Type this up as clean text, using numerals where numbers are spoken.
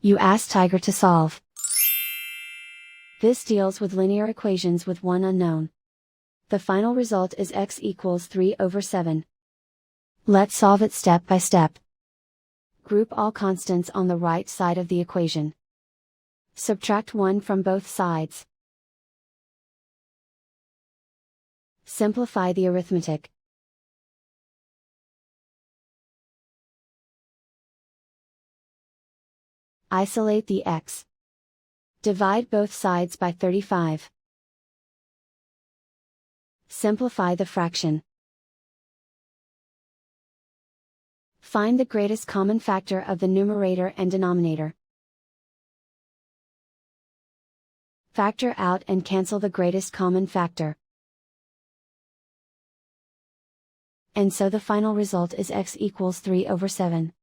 You ask Tiger to solve. This deals with linear equations with one unknown. The final result is x equals 3/7. Let's solve it step by step. Group all constants on the right side of the equation. Subtract 1 from both sides. Simplify the arithmetic. Isolate the x. Divide both sides by 35. Simplify the fraction. Find the greatest common factor of the numerator and denominator. Factor out and cancel the greatest common factor. And so the final result is x equals 3/7.